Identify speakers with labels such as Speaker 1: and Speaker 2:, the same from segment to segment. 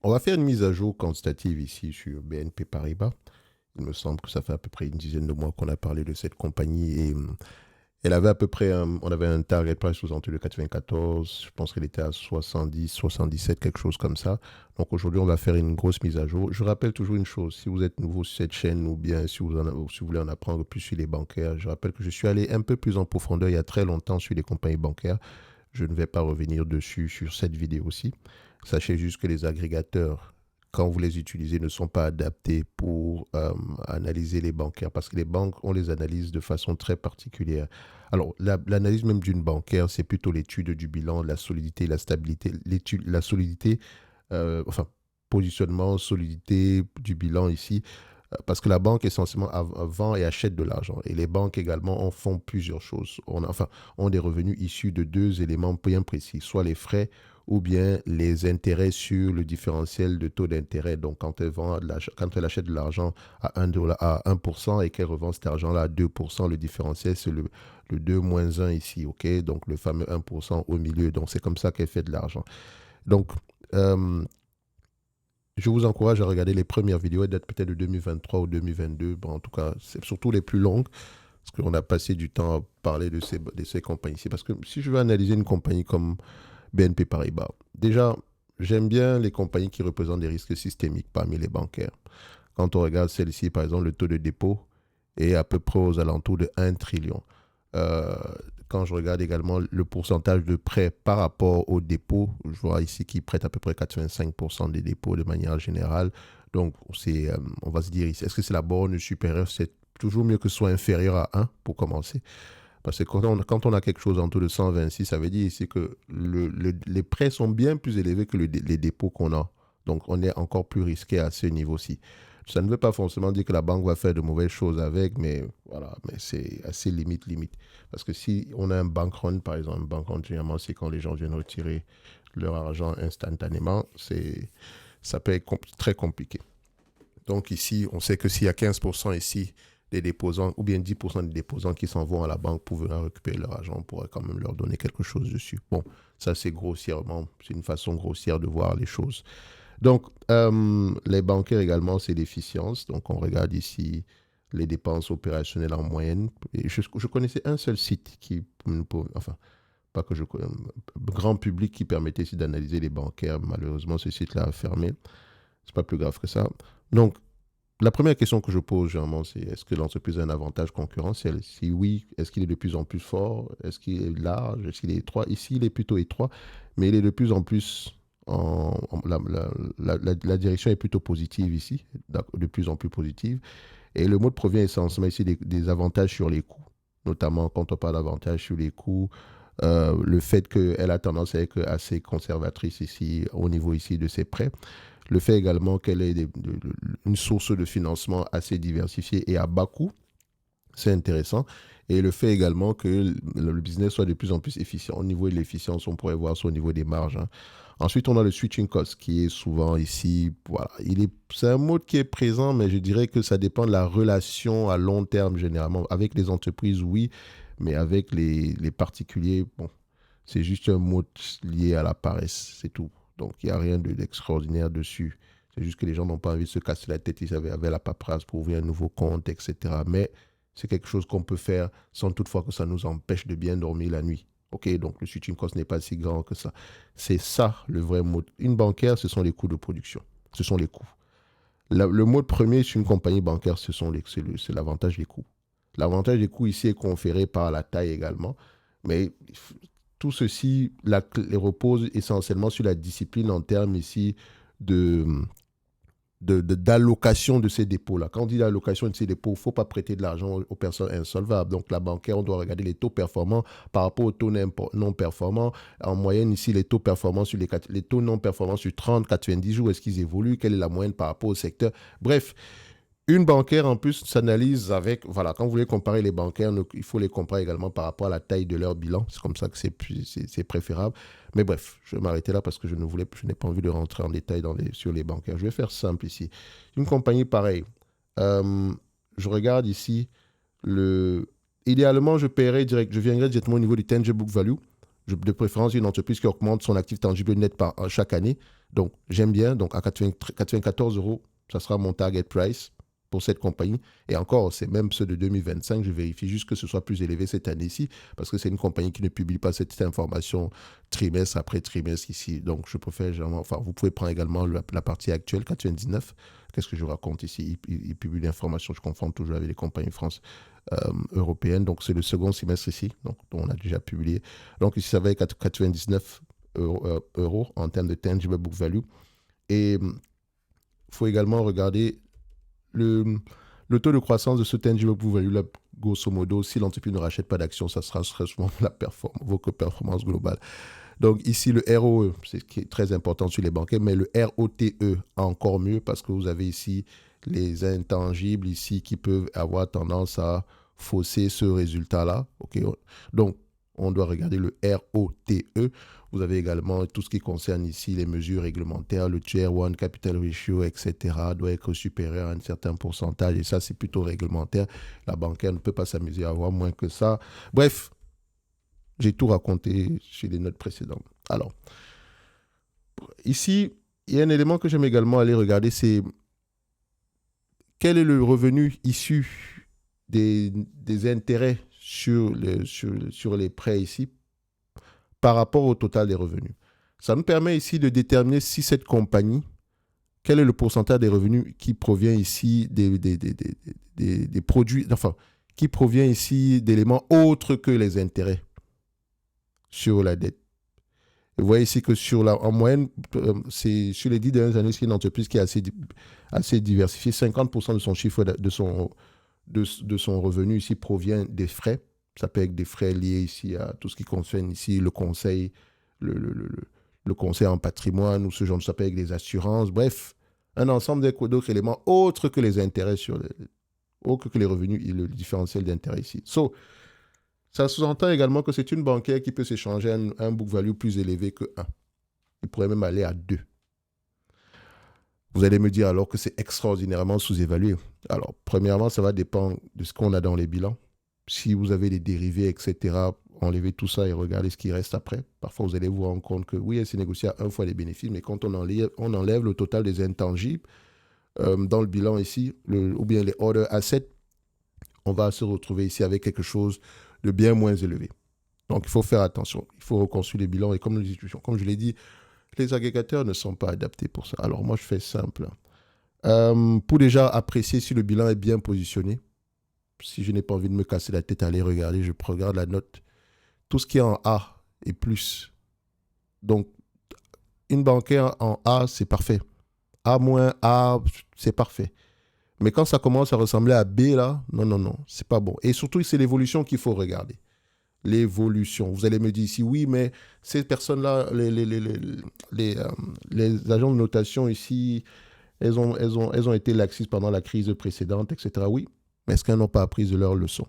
Speaker 1: On va faire une mise à jour quantitative ici sur BNP Paribas. Il me semble que ça fait à peu près une dizaine de mois qu'on a parlé de cette compagnie et elle avait à peu près, on avait un target price aux alentours de 94, je pense qu'elle était à 70, 77, quelque chose comme ça. Donc aujourd'hui, on va faire une grosse mise à jour. Je rappelle toujours une chose, si vous êtes nouveau sur cette chaîne ou bien si vous voulez en apprendre plus sur les bancaires, je rappelle que je suis allé un peu plus en profondeur il y a très longtemps sur les compagnies bancaires. Je ne vais pas revenir dessus sur cette vidéo aussi. Sachez juste que les agrégateurs, quand vous les utilisez, ne sont pas adaptés pour analyser les bancaires parce que les banques, on les analyse de façon très particulière. Alors, l'analyse même d'une bancaire, c'est plutôt l'étude du bilan, la solidité, la stabilité, l'étude, la solidité, enfin, positionnement, solidité du bilan ici, parce que la banque essentiellement vend et achète de l'argent. Et les banques également en font plusieurs choses. Enfin, ont des revenus issus de deux éléments bien précis, soit les frais ou bien les intérêts sur le différentiel de taux d'intérêt. Donc, quand elle achète de l'argent à 1 à 1% et qu'elle revend cet argent-là à 2%, le différentiel, c'est le 2 moins 1 ici, OK? Donc, le fameux 1% au milieu. Donc, c'est comme ça qu'elle fait de l'argent. Donc, euh, je vous encourage à regarder les premières vidéos, elles datent peut-être de 2023 ou 2022. Bon, en tout cas, c'est surtout les plus longues, parce qu'on a passé du temps à parler de ces compagnies-ci. Parce que si je veux analyser une compagnie comme BNP Paribas, déjà, j'aime bien les compagnies qui représentent des risques systémiques parmi les bancaires. Quand on regarde celle-ci, par exemple, le taux de dépôt est à peu près aux alentours de 1 trillion. Euh, Quand je regarde également le pourcentage de prêts par rapport aux dépôts, je vois ici qu'ils prêtent à peu près 85% des dépôts de manière générale. Donc, on va se dire ici, est-ce que c'est la borne supérieure? C'est toujours mieux que ce soit inférieur à 1 pour commencer. Parce que quand on a quelque chose en dessous de 126, ça veut dire ici que les prêts sont bien plus élevés que les dépôts qu'on a. Donc, on est encore plus risqué à ce niveau-ci. Ça ne veut pas forcément dire que la banque va faire de mauvaises choses avec, mais voilà, mais c'est assez limite, limite. Parce que si on a un bank run, par exemple, un bank run, généralement, c'est quand les gens viennent retirer leur argent instantanément, ça peut être très compliqué. Donc ici, on sait que s'il y a 15% ici des déposants, ou bien 10% des déposants qui s'en vont à la banque pour venir récupérer leur argent, on pourrait quand même leur donner quelque chose dessus. Bon, ça c'est grossièrement, c'est une façon grossière de voir les choses. Donc, les bancaires également, c'est l'efficience. Donc, on regarde ici les dépenses opérationnelles en moyenne. Et je connaissais un seul site qui, enfin, pas que je connais, grand public qui permettait ici d'analyser les bancaires. Malheureusement, ce site-là a fermé. C'est pas plus grave que ça. Donc, la première question que je pose généralement, c'est est-ce que l'entreprise a un avantage concurrentiel? Si oui, est-ce qu'il est de plus en plus fort? Est-ce qu'il est large? Est-ce qu'il est étroit? Ici, il est plutôt étroit, mais il est de plus en plus la direction est plutôt positive ici, de plus en plus positive. Et le mot provient essentiellement ici des avantages sur les coûts, notamment quand on parle d'avantages sur les coûts, le fait qu'elle a tendance à être assez conservatrice ici, au niveau ici de ses prêts. Le fait également qu'elle ait une source de financement assez diversifiée et à bas coût, c'est intéressant. Et le fait également que le business soit de plus en plus efficient. Au niveau de l'efficience, on pourrait voir ça au niveau des marges, hein. Ensuite, on a le switching cost qui est souvent ici. Voilà, c'est un mot qui est présent, mais je dirais que ça dépend de la relation à long terme généralement. Avec les entreprises, oui, mais avec les particuliers, bon, c'est juste un mot lié à la paresse, c'est tout. Donc, il n'y a rien d'extraordinaire dessus. C'est juste que les gens n'ont pas envie de se casser la tête. Ils avaient la paperasse pour ouvrir un nouveau compte, etc. Mais c'est quelque chose qu'on peut faire sans toutefois que ça nous empêche de bien dormir la nuit. OK, donc le switching cost n'est pas si grand que ça. C'est ça le vrai mot. Une bancaire, ce sont les coûts de production. Ce sont les coûts. Le mot premier sur une compagnie bancaire, c'est l'avantage des coûts. L'avantage des coûts ici est conféré par la taille également. Mais tout ceci repose essentiellement sur la discipline en termes ici de, d'allocation de ces dépôts-là. Quand on dit d'allocation de ces dépôts, il ne faut pas prêter de l'argent aux personnes insolvables. Donc, la bancaire, on doit regarder les taux performants par rapport aux taux non performants. En moyenne, ici, les taux performants les taux non performants sur 30, 90 jours, est-ce qu'ils évoluent? Quelle est la moyenne par rapport au secteur? Bref, une bancaire, en plus, s'analyse avec, voilà, quand vous voulez comparer les bancaires, il faut les comparer également par rapport à la taille de leur bilan. C'est comme ça que c'est préférable. Mais bref, je vais m'arrêter là parce que je n'ai pas envie de rentrer en détail sur les bancaires. Je vais faire simple ici. Une compagnie pareille, euh, je regarde ici, idéalement, je viendrai directement au niveau du tangible book value. De préférence une entreprise qui augmente son actif tangible net chaque année. Donc, j'aime bien. Donc, à 94 euros, ça sera mon target price pour cette compagnie. Et encore, c'est même ceux de 2025. Je vérifie juste que ce soit plus élevé cette année-ci parce que c'est une compagnie qui ne publie pas cette information trimestre après trimestre ici. Donc, je préfère généralement... Enfin, vous pouvez prendre également la partie actuelle, 99. Qu'est-ce que je raconte ici? Il publie l'information, je confonds toujours avec les compagnies France européennes. Donc, c'est le second semestre ici, donc, dont on a déjà publié. Donc, ici, ça va être 99 euros en termes de tangible book value. Et il faut également regarder le taux de croissance de ce tangible book value, là, grosso modo. Si l'entreprise ne rachète pas d'actions, ça sera souvent votre performance globale. Donc ici, le ROE, c'est ce qui est très important sur les banquiers, mais le ROTE, encore mieux, parce que vous avez ici les intangibles ici qui peuvent avoir tendance à fausser ce résultat-là. Okay? Donc, on doit regarder le ROTE. Vous avez également tout ce qui concerne ici les mesures réglementaires, le Tier 1, Capital Ratio, etc. doit être supérieur à un certain pourcentage, et ça, c'est plutôt réglementaire. La bancaire ne peut pas s'amuser à avoir moins que ça. Bref, j'ai tout raconté sur les notes précédentes. Alors, ici, il y a un élément que j'aime également aller regarder, c'est quel est le revenu issu des intérêts sur les prêts ici par rapport au total des revenus. Ça nous permet ici de déterminer si cette compagnie, quel est le pourcentage des revenus qui provient ici des produits, enfin, qui provient ici d'éléments autres que les intérêts sur la dette. Vous voyez ici que en moyenne, c'est sur les 10 dernières années, c'est une entreprise qui est assez diversifiée. 50% de son chiffre, de son revenu ici provient des frais. Ça peut être des frais liés ici à tout ce qui concerne ici le conseil, le conseil en patrimoine ou ce genre de, ça peut être des assurances. Bref, un ensemble d'autres éléments autres que les intérêts autres que les revenus et le différentiel d'intérêt ici. Ça sous-entend également que c'est une bancaire qui peut s'échanger un book value plus élevé que 1. Il pourrait même aller à 2. Vous allez me dire alors que c'est extraordinairement sous-évalué. Alors, premièrement, ça va dépendre de ce qu'on a dans les bilans. Si vous avez des dérivés, etc., enlevez tout ça et regardez ce qui reste après. Parfois, vous allez vous rendre compte que oui, c'est négocié à 1 fois les bénéfices, mais quand on enlève le total des intangibles dans le bilan ici, ou bien les order assets, on va se retrouver ici avec quelque chose de bien moins élevé. Donc, il faut faire attention. Il faut reconstruire les bilans. Et comme je l'ai dit, les agrégateurs ne sont pas adaptés pour ça. Alors, moi, je fais simple. Pour déjà apprécier si le bilan est bien positionné, si je n'ai pas envie de me casser la tête à aller regarder, je regarde la note. Tout ce qui est en A est plus. Donc, une bancaire en A, c'est parfait. A-, A, c'est parfait. Mais quand ça commence à ressembler à B, là, non, c'est pas bon. Et surtout, c'est l'évolution qu'il faut regarder. L'évolution. Vous allez me dire ici, oui, mais ces personnes-là, les agents de notation ici, elles ont été laxistes pendant la crise précédente, etc. Oui, mais est-ce qu'elles n'ont pas appris de leurs leçons?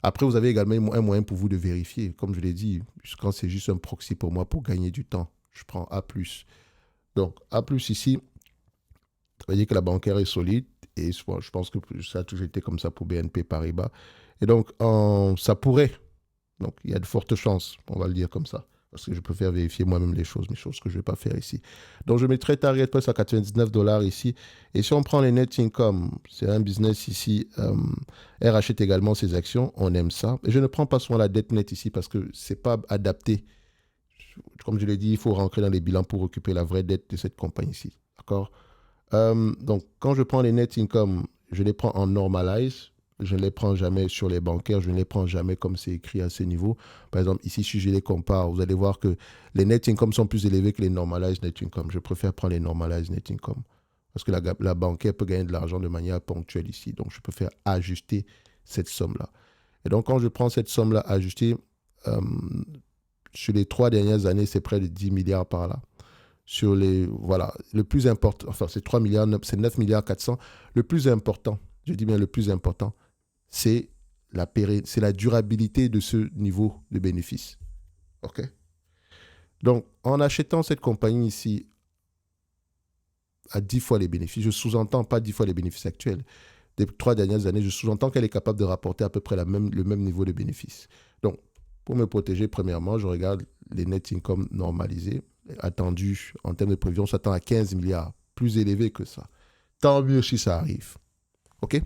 Speaker 1: Après, vous avez également un moyen pour vous de vérifier. Comme je l'ai dit, quand c'est juste un proxy pour moi, pour gagner du temps, je prends A+. Donc, A+, ici, ça veut dire que la bancaire est solide. Et je pense que ça a toujours été comme ça pour BNP Paribas. Et donc, ça pourrait. Donc, il y a de fortes chances, on va le dire comme ça. Parce que je préfère vérifier moi-même les choses que je ne vais pas faire ici. Donc, je mettrai target price à $99 ici. Et si on prend les net income, c'est un business ici. Elle rachète également ses actions. On aime ça. Et je ne prends pas souvent la dette nette ici parce que ce n'est pas adapté. Comme je l'ai dit, il faut rentrer dans les bilans pour récupérer la vraie dette de cette compagnie ici. D'accord? Donc, quand je prends les net income, je les prends en normalize. Je ne les prends jamais sur les bancaires. Je ne les prends jamais comme c'est écrit à ce niveau. Par exemple, ici, si je les compare, vous allez voir que les net income sont plus élevés que les normalized net income. Je préfère prendre les normalized net income. Parce que la bancaire peut gagner de l'argent de manière ponctuelle ici. Donc, je préfère ajuster cette somme-là. Et donc, quand je prends cette somme-là ajustée, sur les 3 dernières années, c'est près de 10 milliards par là. Sur les, voilà, le plus important, enfin, c'est 3 milliards, c'est 9 milliards 400. Le plus important, je dis bien le plus important, c'est la durabilité de ce niveau de bénéfice. OK? Donc, en achetant cette compagnie ici à 10 fois les bénéfices, je sous-entends pas 10 fois les bénéfices actuels. Des 3 dernières années, je sous-entends qu'elle est capable de rapporter à peu près le même niveau de bénéfices. Donc, Pour me protéger, premièrement, je regarde les net income normalisés, attendus en termes de prévision, on s'attend à 15 milliards, plus élevé que ça. Tant mieux si ça arrive. OK?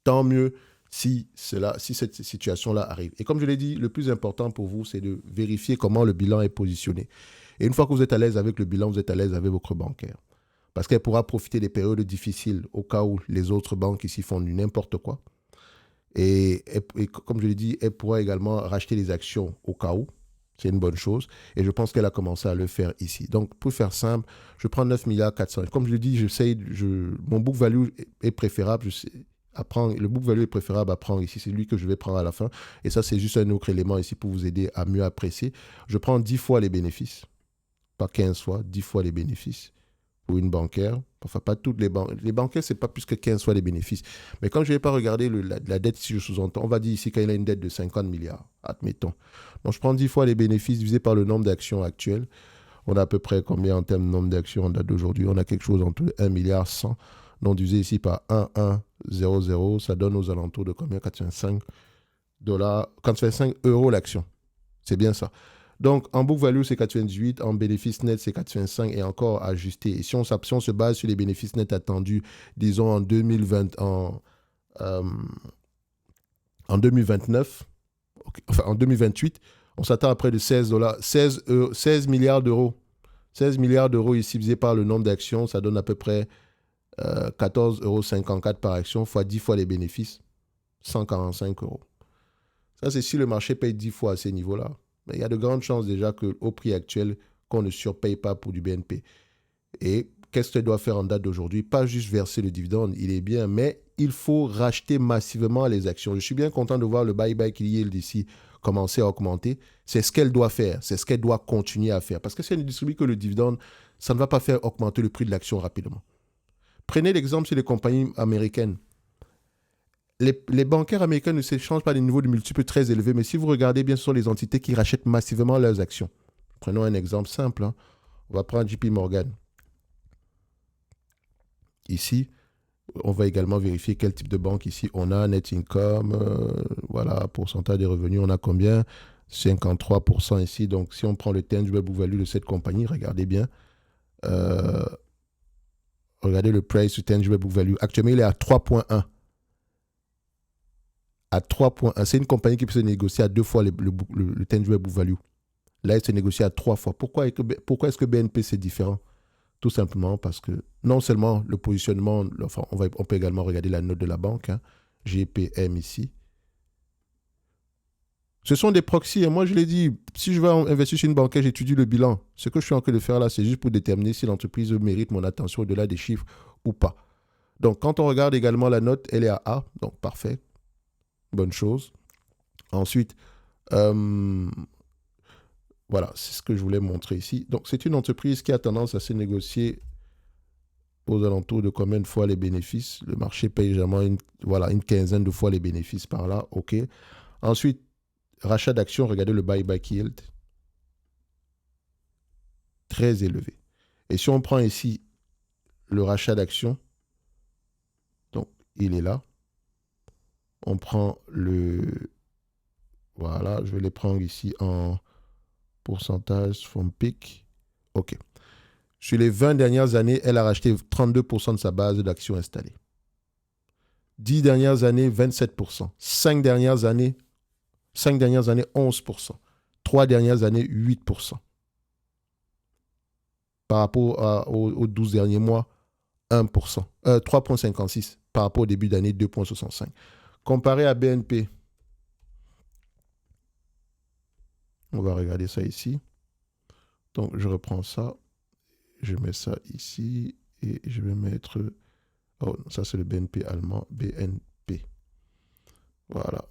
Speaker 1: Tant mieux si cette situation-là arrive. Et comme je l'ai dit, le plus important pour vous, c'est de vérifier comment le bilan est positionné. Et une fois que vous êtes à l'aise avec le bilan, vous êtes à l'aise avec votre bancaire. Parce qu'elle pourra profiter des périodes difficiles au cas où les autres banques ici font du n'importe quoi. Et comme je l'ai dit, elle pourra également racheter les actions au cas où. C'est une bonne chose. Et je pense qu'elle a commencé à le faire ici. Donc, pour faire simple, je prends 9 milliards 400. Comme je l'ai dit, mon book value est préférable. Le book value est préférable à prendre ici. C'est lui que je vais prendre à la fin. Et ça, c'est juste un autre élément ici pour vous aider à mieux apprécier. Je prends 10 fois les bénéfices. Pas 15 fois, 10 fois les bénéfices. Pour une bancaire, enfin pas toutes les banques. Les bancaires, c'est pas plus que 15 fois les bénéfices. Mais quand je n'ai pas regardé la dette, si je sous-entends, on va dire ici qu'il a une dette de 50 milliards, admettons. Donc je prends 10 fois les bénéfices divisé par le nombre d'actions actuelles. On a à peu près combien en termes de nombre d'actions en date d'aujourd'hui? On a quelque chose entre 1 milliard 100. Donc divisé ici par 1,100, ça donne aux alentours de combien? 85 dollars, 85 euros l'action. C'est bien ça. Donc, en book value, c'est 98, en bénéfice net, c'est 85 et encore ajusté. Et si on se base sur les bénéfices nets attendus, disons en 2029, enfin en 2028, on s'attend à près de 16 milliards d'euros. 16 milliards d'euros ici, divisé par le nombre d'actions, ça donne à peu près 14,54 € par action, fois 10 fois les bénéfices, 145 €. Ça, c'est si le marché paye 10 fois à ces niveaux-là. Mais il y a de grandes chances déjà qu'au prix actuel, qu'on ne surpaye pas pour du BNP. Et qu'est-ce qu'elle doit faire en date d'aujourd'hui? Pas juste verser le dividende, il est bien, mais il faut racheter massivement les actions. Je suis bien content de voir le buyback yield ici commencer à augmenter. C'est ce qu'elle doit faire, c'est ce qu'elle doit continuer à faire. Parce que si elle ne distribue que le dividende, ça ne va pas faire augmenter le prix de l'action rapidement. Prenez l'exemple sur les compagnies américaines. Les bancaires américains ne s'échangent pas des niveaux de multiples très élevés, mais si vous regardez bien, ce sont les entités qui rachètent massivement leurs actions. Prenons un exemple simple. On va prendre JP Morgan. Ici, on va également vérifier quel type de banque ici on a, net income, voilà, pourcentage des revenus, on a combien? 53% ici. Donc, si on prend le tangible book value de cette compagnie, regardez bien. Regardez le price to tangible book value. Actuellement, il est à 3,1. À 3,1. C'est une compagnie qui peut se négocier à 2 fois le tangible book value. Là, il se négocie à 3 fois. Pourquoi est-ce que BNP, c'est différent? Tout simplement parce que non seulement le positionnement, enfin, on peut également regarder la note de la banque, GPM ici. Ce sont des proxys. Et moi, je l'ai dit, si je vais investir chez une banque, j'étudie le bilan. Ce que je suis en train de faire là, c'est juste pour déterminer si l'entreprise mérite mon attention au-delà des chiffres ou pas. Donc, quand on regarde également la note, elle est à A. Donc, parfait. Bonne chose. Ensuite, voilà, c'est ce que je voulais montrer ici. Donc, c'est une entreprise qui a tendance à se négocier aux alentours de combien de fois les bénéfices. Le marché paye généralement une quinzaine de fois les bénéfices par là. OK. Ensuite, rachat d'actions, regardez le buyback yield. Très élevé. Et si on prend ici le rachat d'actions, donc il est là. On prend voilà, je vais les prendre ici en pourcentage from peak. OK. Sur les 20 dernières années, elle a racheté 32% de sa base d'actions installées. 10 dernières années, 27%. 5 dernières années, 11%. 3 dernières années, 8%. Par rapport aux 12 derniers mois, 1%. 3,56%. Par rapport au début d'année, 2,65%. Comparé à BNP, on va regarder ça ici. Donc, je reprends ça. Je mets ça ici. Et je vais mettre... Oh, ça, c'est le BNP allemand. BNP. Voilà.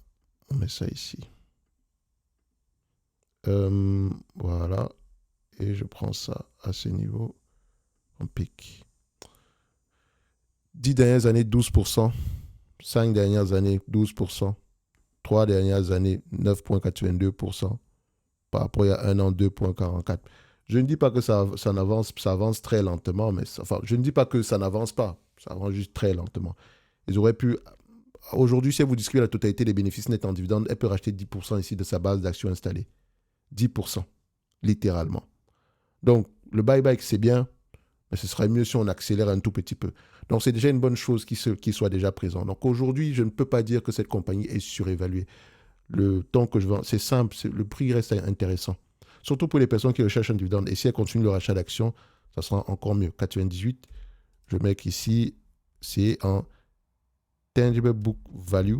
Speaker 1: On met ça ici. Voilà. Et je prends ça à ce niveau. On pique. 10 dernières années, 12%. 5 dernières années, 12%. 3 dernières années, 9,82%. Par rapport à un an, 2,44%. Je ne dis pas que ça avance très lentement, mais je ne dis pas que ça n'avance pas. Ça avance juste très lentement. Ils auraient pu aujourd'hui, si elle vous distribue la totalité des bénéfices nets en dividendes, elle peut racheter 10% ici de sa base d'actions installée. 10%, littéralement. Donc, le buyback, c'est bien, mais ce serait mieux si on accélère un tout petit peu. Donc, c'est déjà une bonne chose qu'il soit déjà présent. Donc, aujourd'hui, je ne peux pas dire que cette compagnie est surévaluée. Le temps que je vends, c'est simple, le prix reste intéressant. Surtout pour les personnes qui recherchent un dividende. Et si elles continuent le rachat d'actions, ça sera encore mieux. 98, je mets qu'ici, c'est en tangible book value.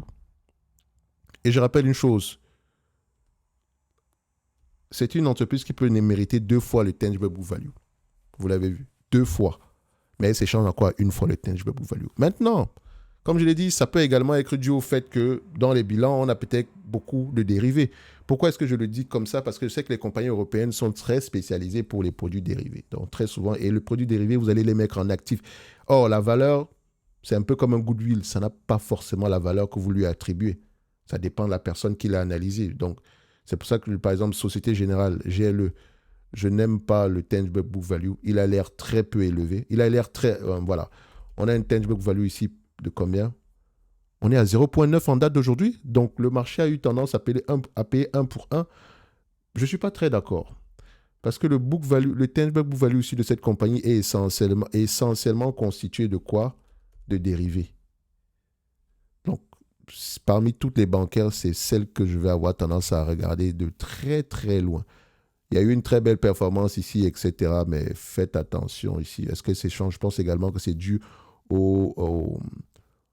Speaker 1: Et je rappelle une chose, c'est une entreprise qui peut mériter 2 fois le tangible book value. Vous l'avez vu, 2 fois. Mais elle s'échange à quoi? 1 fois le tangible book value. Maintenant, comme je l'ai dit, ça peut également être dû au fait que dans les bilans, on a peut-être beaucoup de dérivés. Pourquoi est-ce que je le dis comme ça? Parce que je sais que les compagnies européennes sont très spécialisées pour les produits dérivés. Donc très souvent, et le produit dérivé, vous allez les mettre en actif. Or, la valeur, c'est un peu comme un goodwill. Ça n'a pas forcément la valeur que vous lui attribuez. Ça dépend de la personne qui l'a analysé. Donc, c'est pour ça que, par exemple, Société Générale, GLE, je n'aime pas le tangible book value. Il a l'air très peu élevé. Il a l'air très... voilà. On a un tangible book value ici de combien? On est à 0,9 en date d'aujourd'hui. Donc, le marché a eu tendance à payer 1 pour 1. Je ne suis pas très d'accord. Parce que le tangible book value ici de cette compagnie est essentiellement constitué de quoi? De dérivés. Donc, parmi toutes les bancaires, c'est celle que je vais avoir tendance à regarder de très, très loin. Il y a eu une très belle performance ici, etc. Mais faites attention ici. Est-ce que c'est change? Je pense également que c'est dû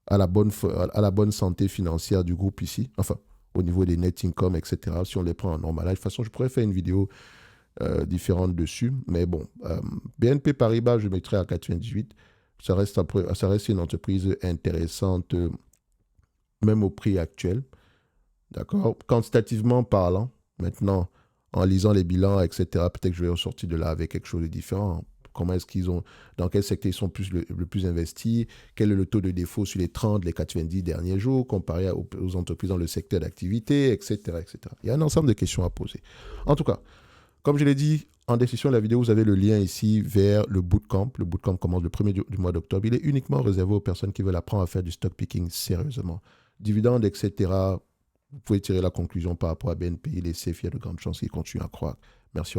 Speaker 1: à la bonne santé financière du groupe ici. Enfin, au niveau des net income, etc. Si on les prend en normal. De toute façon, je pourrais faire une vidéo différente dessus. Mais bon, BNP Paribas, je mettrai à 98. Ça reste une entreprise intéressante, même au prix actuel. D'accord? Quantitativement parlant, maintenant, en lisant les bilans, etc., peut-être que je vais ressortir de là avec quelque chose de différent. Comment est-ce qu'ils ont, dans quel secteur ils sont le plus investis, quel est le taux de défaut sur les 30, les 90 derniers jours, comparé aux entreprises dans le secteur d'activité, etc., etc. Il y a un ensemble de questions à poser. En tout cas, comme je l'ai dit, en description de la vidéo, vous avez le lien ici vers le bootcamp. Le bootcamp commence le 1er du mois d'octobre. Il est uniquement réservé aux personnes qui veulent apprendre à faire du stock picking sérieusement. Dividendes, etc., vous pouvez tirer la conclusion par rapport à BNP. Il est safe, il y a de grandes chances qu'il continue à croître. Merci.